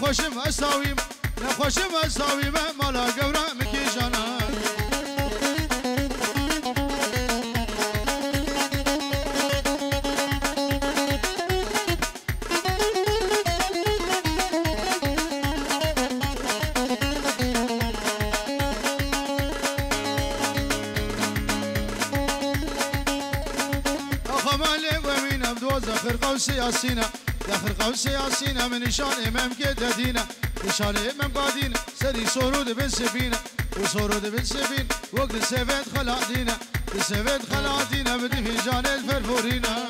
نخوشم اساویم نخوشم اساویم مالا گورا مکی جانا خرقة وسياسينا يا خرقة وسياسينا من نشان إمام كده دينا نشان إمام قادينا سري سورود بن سفينة وسورود بن سفين وقت السيفات خلع دينا السيفات خلع دينا بدي في جان الفرفورينا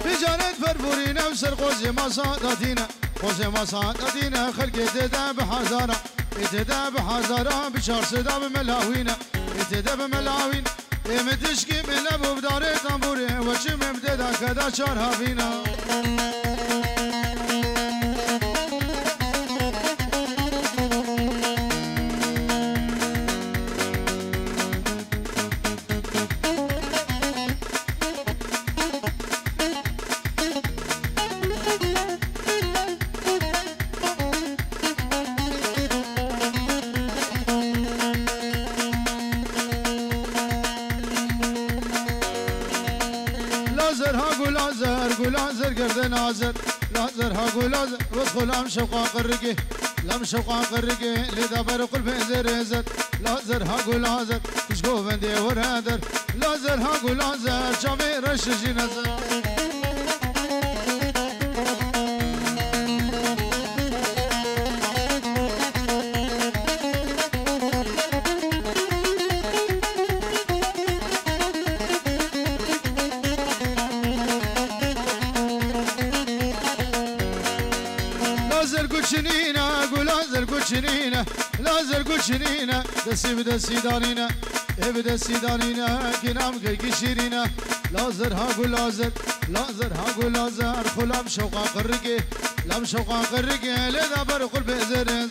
في جان الفرفورينا وسرقوزي ما صادتينا خوزي ما صادتينا خلقي تدا بحزارة اتدا بحزارة بشار صدا بملاوينا اتدا بملاوين متشكي من ابو بداري طنبوري وشم امتدا كدا شارها فينا لازر قرد نازر لازر ها لازر وادخل ام شوقا قرقي لم شوقا قرقي لذا برق البنزر يزر لازر ها لازر تشقو بندي ورادر لازر ها لازر شامي رشجي نزر شنينة لازر قول شنينة دسي بدسي دانينا بدسي دانينا كنام كي شيرينا لازر هاقول لازر لازر هاقول لازر خلام شوقا قرقي لم شوقا قرقي لذا برقل بزر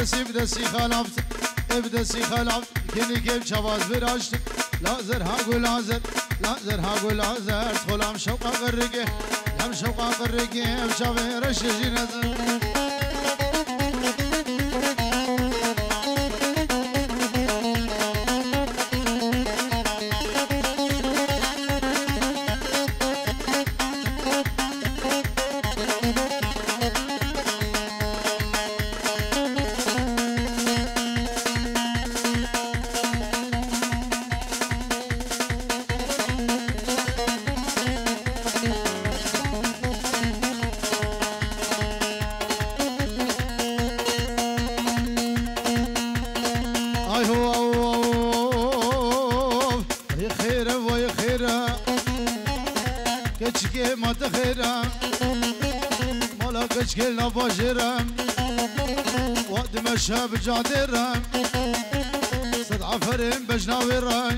بدسي بدسي خلافت بدسي خلافت كني كيف شواز براشت لازر هاقول لازر لازر هاقول لازر خلام شوقا قرقي لم شوقا قرقي بشافي رشجي نزر كلنا باجرم وقت مشى بجادرم صد عفرم بجناوي راي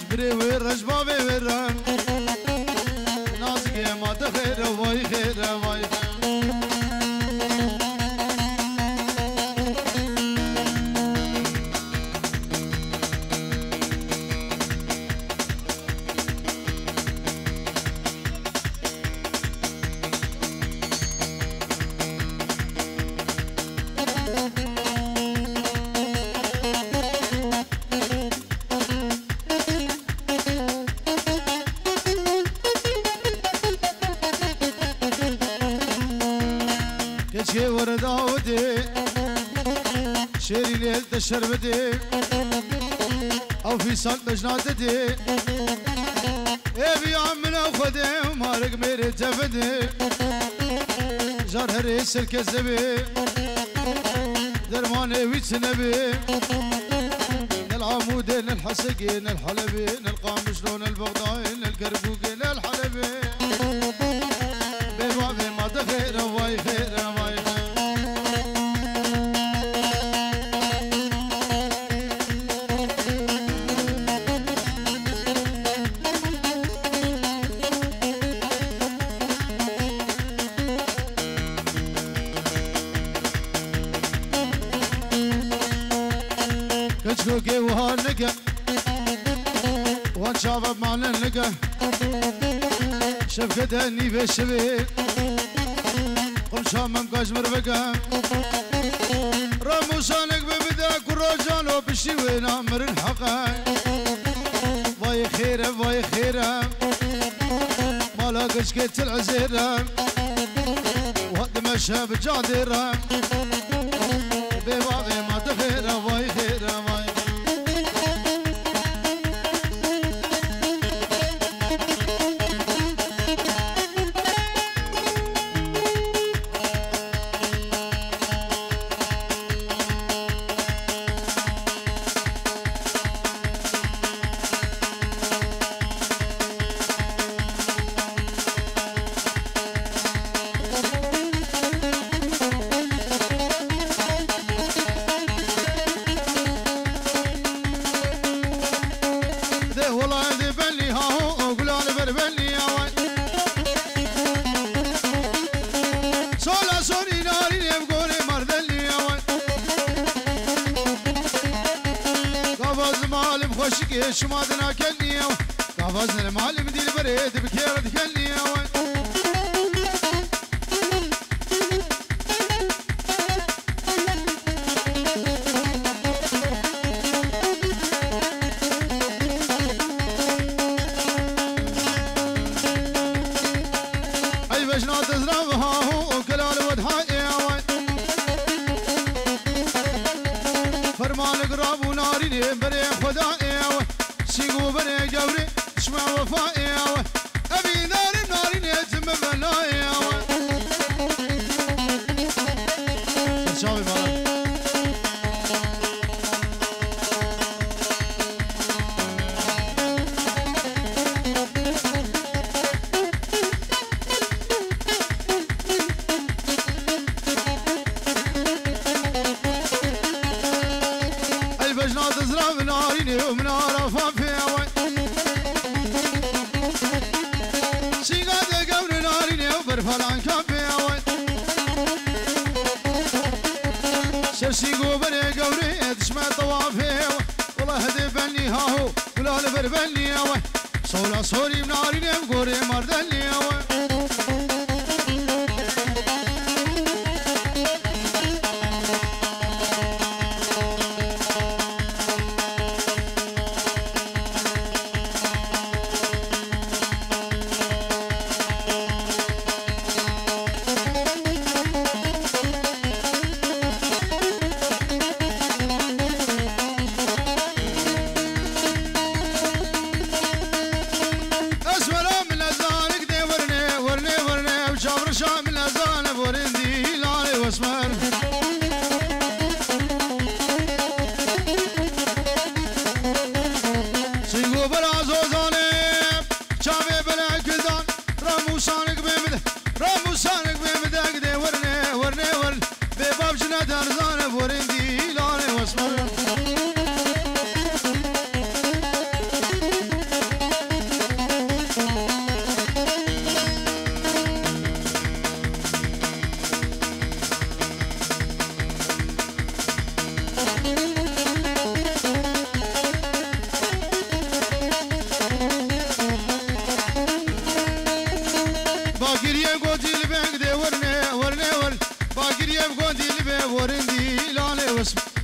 جبري ويرج بابي ويرم نازقي ما تخير واي خير واي شربتي او في صد بجناتتي ايه عمنا وخدي ومارق ميري تفدي جار هريس الكذبي درمان الواني ويتنبي العمودين الحسقين الحلبين القامشلون البغداين الكربوقين الحلبي ببابي ما تخير واي خير واي خير كشكوكي وهالنقا وانشافب معنا النقا شفقة هني بالشبيب قم شامم كاش مرفقا رموسانك ببداك والرجال وبشي نامر الحقا واي خيرة واي خيرة مالا كشكت العزيرة وهد مشهب جادرة ببابي ما تخيرة واي خيرة واي خوشك شمادنا كلني قفزنا المعلم دي البريد بكيرة كلني اي بشنا تزربها هو كلال ودحايا فرمان قراب وناري بري خدائي سيقو بري قوري اسمع وفائي ابي نار النار يتم بلاي شاوي بارك البجنات تزرع ناريني ومن عرفان في سيقاد قبر ناريني وبرفال عن كافي سيقو بني قبري تسمع طوافي والله هدي بني هاهو ولا لبر بني صولا صوري ناريني وقوري مردني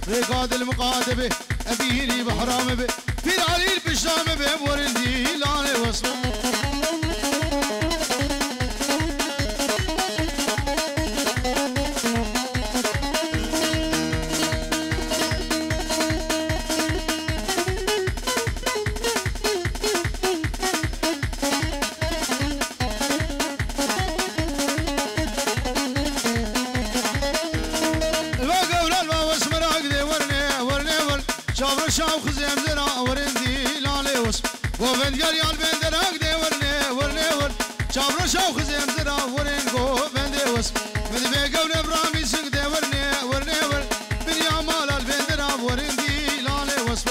رقاد المقادبة أبيني بحرام به في العليل بالشام به ورندي لاني وصفه الواقع ولا الواقع اسمرا شاو خزم زرا ورندي لالي وس قوبند قريال بندرك دي ورني ور شابر شاو خزم زرا ورن قوبند وس من بيقون برامي سك دي ورني ور بنيا مال البندرا ورندي لالي وس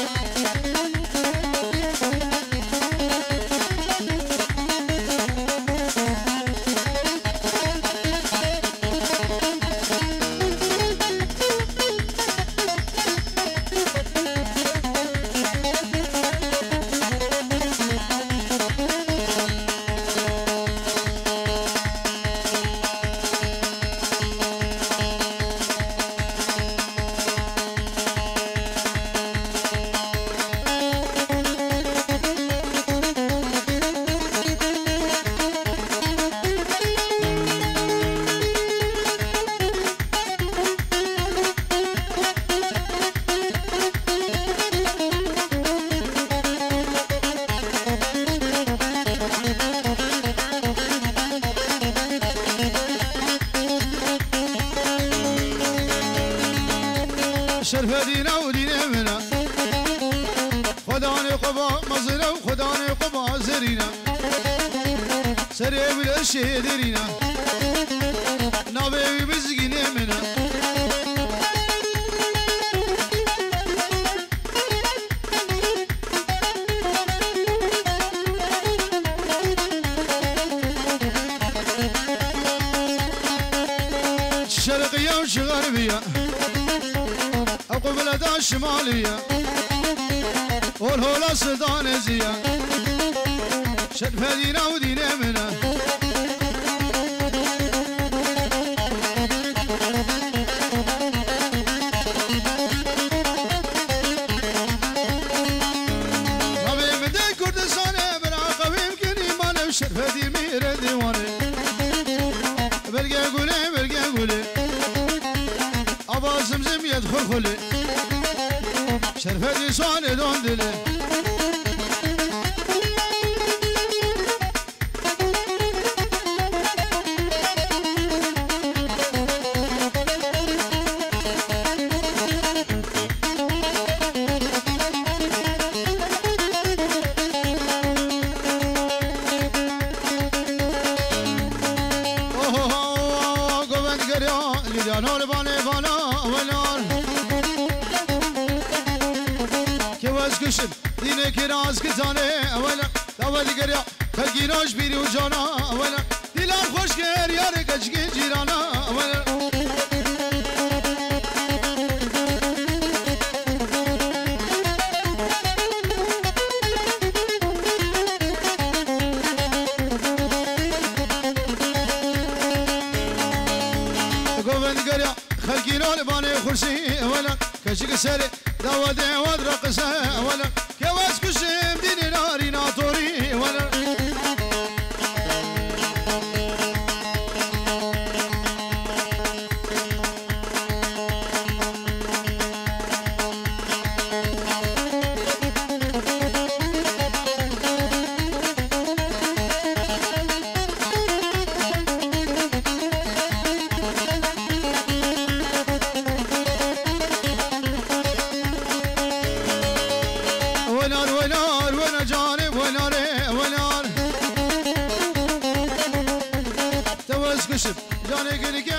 شرف دينا ودينا منا خداني قبا مزنا وخداني قبا زرينا سري بالاشي درينا نابي بزقينا منا شرقية وش غربية قبل دا شمالية والهولا سودانيزية شرف دينا ودينا منا نبي مدى كردستاني برا قويم كني مانو شرف دي مير ديواني برقى قولي أبا زمزم يدخل خلي شرف لساني دون دلي جانور بانه بانا ولار که واز کشم دینه که راز کتانه اولا داول گریا خلقیناش بیری و جانا اولا دیلان خوش گر یار کچگی جیرانا اولا خلقينون باني خرسي ولا كشك سري داودي ودرقسه ولا كواز كشم ديني ناري ناطوري ولا جاني قلقي